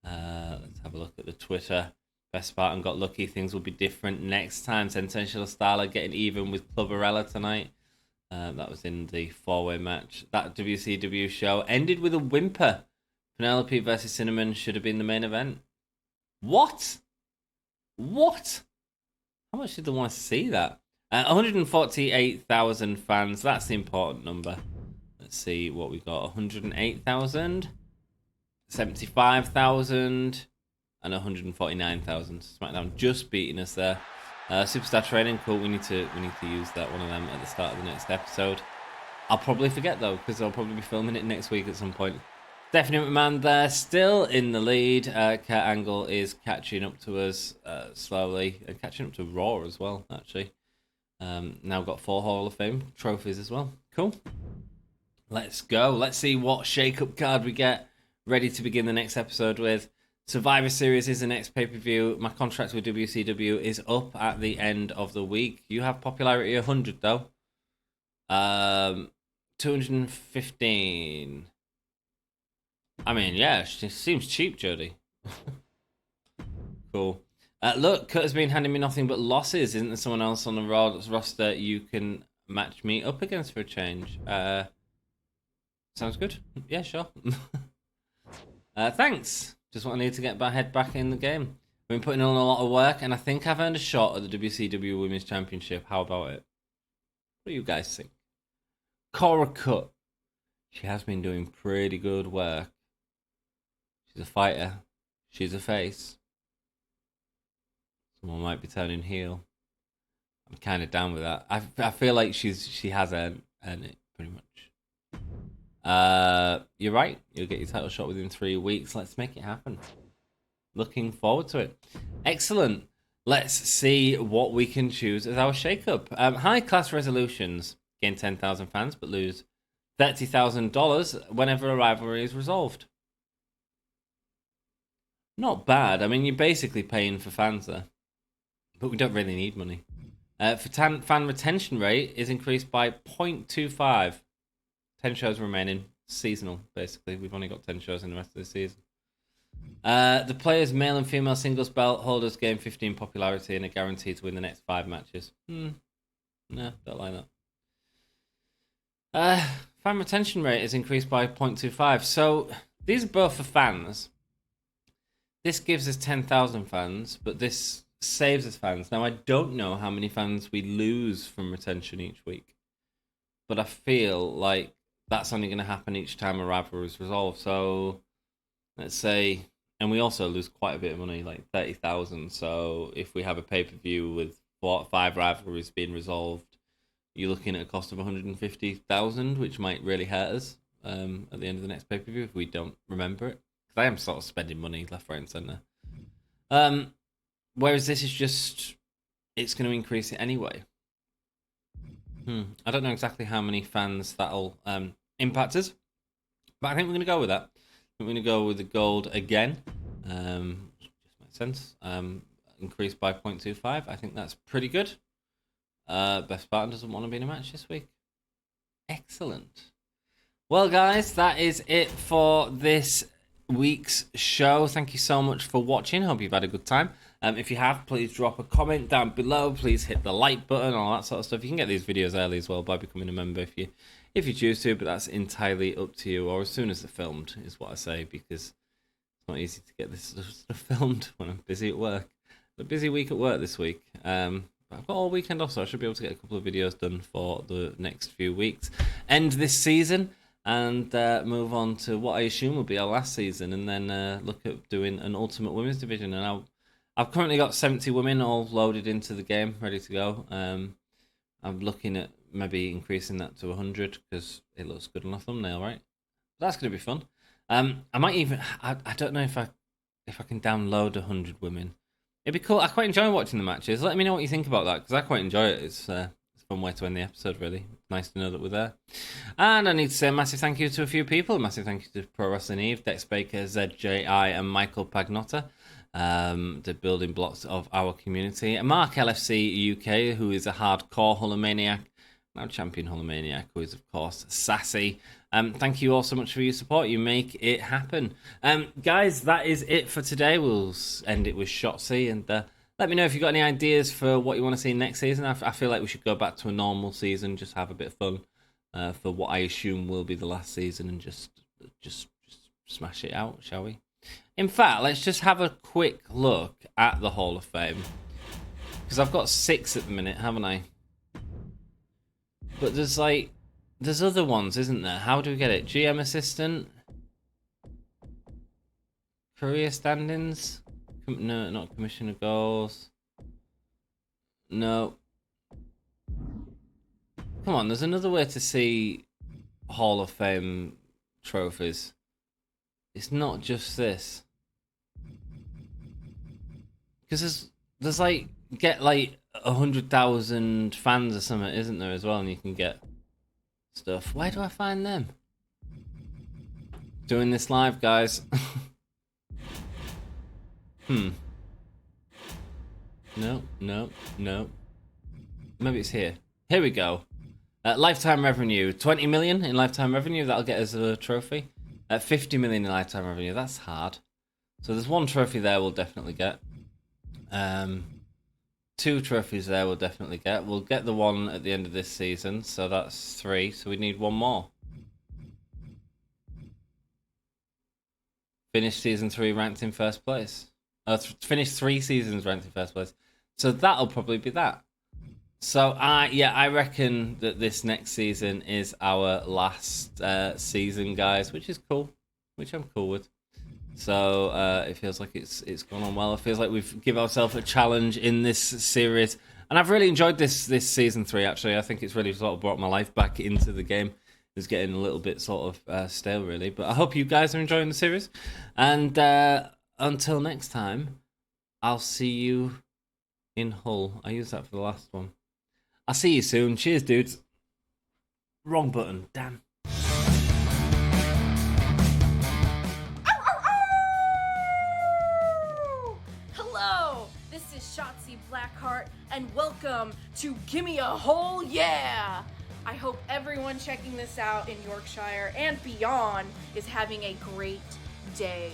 Let's have a look at the Twitter. Best Spartan got lucky. Things will be different next time. Sensational Starla getting even with Clubberella tonight. That was in the 4-way match. That WCW show ended with a whimper. Penelope versus Cinnamon should have been the main event. What? What? How much did they want to see that? 148,000 fans. That's the important number. Let's see what we got. 108,000, 75,000, and 149,000. SmackDown just beating us there. Superstar training, cool. We need to use that one of them at the start of the next episode. I'll probably forget though, because I'll probably be filming it next week at some point. Stephanie McMahon there, still in the lead. Kurt Angle is catching up to us slowly, and catching up to Raw as well, actually. Now got 4 Hall of Fame trophies as well. Cool. Let's go. Let's see what shake-up card we get ready to begin the next episode with. Survivor Series is the next pay-per-view. My contract with WCW is up at the end of the week. You have popularity 100 though. 215. I mean, yeah, she seems cheap, Jody. Cool. Look, Kurt has been handing me nothing but losses. Isn't there someone else on the roster you can match me up against for a change? Sounds good. Yeah, sure. Thanks. Just what I need to get my head back in the game. I've been putting in a lot of work, and I think I've earned a shot at the WCW Women's Championship. How about it? What do you guys think? Cora Cut. She has been doing pretty good work. She's a fighter. She's a face. Someone might be turning heel. I'm kind of down with that. I feel like she has earned it pretty much. You're right. You'll get your title shot within 3 weeks. Let's make it happen. Looking forward to it. Excellent. Let's see what we can choose as our shake-up. High class resolutions. Gain 10,000 fans, but lose $30,000 whenever a rivalry is resolved. Not bad. I mean, you're basically paying for fans there. But we don't really need money. Fan retention rate is increased by 0.25. 10 shows remaining. Seasonal, basically. We've only got 10 shows in the rest of the season. The players' male and female singles belt holders gain 15 popularity and are guaranteed to win the next 5 matches. No, don't like that. Fan retention rate is increased by 0.25. So, these are both for fans. This gives us 10,000 fans, but this saves us fans. Now, I don't know how many fans we lose from retention each week, but I feel like that's only going to happen each time a rivalry is resolved. So, let's say, and we also lose quite a bit of money, like 30,000. So, if we have a pay-per-view with 4 or 5 rivalries being resolved, you're looking at a cost of 150,000, which might really hurt us at the end of the next pay-per-view if we don't remember it. Because I am sort of spending money left, right, and centre. Whereas this is just, it's going to increase it anyway. I don't know exactly how many fans that'll impact us, but I think we're going to go with that. We're going to go with the gold again. Just makes sense. Increased by 0.25. I think that's pretty good. Beth Spartan doesn't want to be in a match this week. Excellent. Well, guys, that is it for this week's show. Thank you so much for watching. Hope you've had a good time. If you have, please drop a comment down below. Please hit the like button, all that sort of stuff. You can get these videos early as well by becoming a member if you choose to, but that's entirely up to you, or as soon as they're filmed is what I say, because it's not easy to get this stuff filmed when I'm busy at work. A busy week at work this week. But I've got all weekend off, so I should be able to get a couple of videos done for the next few weeks. End this season and move on to what I assume will be our last season, and then look at doing an Ultimate Women's Division. And I've currently got 70 women all loaded into the game, ready to go. I'm looking at maybe increasing that to 100 because it looks good on a thumbnail, right? That's going to be fun. I might even, I don't know if I can download 100 women. It'd be cool. I quite enjoy watching the matches. Let me know what you think about that, because I quite enjoy it. It's a fun way to end the episode, really. Nice to know that we're there. And I need to say a massive thank you to a few people. A massive thank you to Pro Wrestling Eve, Dex Baker, ZJI, and Michael Pagnotta. The building blocks of our community. And Mark LFC UK, who is a hardcore Hulkamaniac, now champion Hulkamaniac, who is, of course, sassy. Thank you all so much for your support. You make it happen. Guys, that is it for today. We'll end it with Shotzi, and Let me know if you've got any ideas for what you want to see next season. I feel like we should go back to a normal season, just have a bit of fun for what I assume will be the last season, and just smash it out, shall we? In fact, let's just have a quick look at the Hall of Fame, because I've got 6 at the minute, haven't I? But there's other ones, isn't there? How do we get it? GM assistant, career standings. No, not commissioner goals. No. Come on, there's another way to see Hall of Fame trophies. It's not just this. Because there's like, get like 100,000 fans or something, isn't there, as well? And you can get stuff. Where do I find them? Doing this live, guys. No. Maybe it's here. Here we go. Lifetime revenue. 20 million in lifetime revenue. That'll get us a trophy. 50 million in lifetime revenue. That's hard. So there's 1 trophy there we'll definitely get. 2 trophies there we'll definitely get. We'll get the 1 at the end of this season. So that's 3. So we need 1 more. Finish season 3 ranked in first place. Finish 3 seasons ranked in first place. So that'll probably be that. So I reckon that this next season is our last season, guys, which is cool, which I'm cool with. So it feels like it's gone on well. It feels like we've given ourselves a challenge in this series, and I've really enjoyed this season 3. Actually, I think it's really sort of brought my life back into the game. It's getting a little bit sort of stale, really, but I hope you guys are enjoying the series. And until next time, I'll see you in Hull. I used that for the last one. I'll see you soon. Cheers, dudes. Wrong button. Damn. Hello, this is Shotzi Blackheart, and welcome to Gimme a Hole Yeah! I hope everyone checking this out in Yorkshire and beyond is having a great day.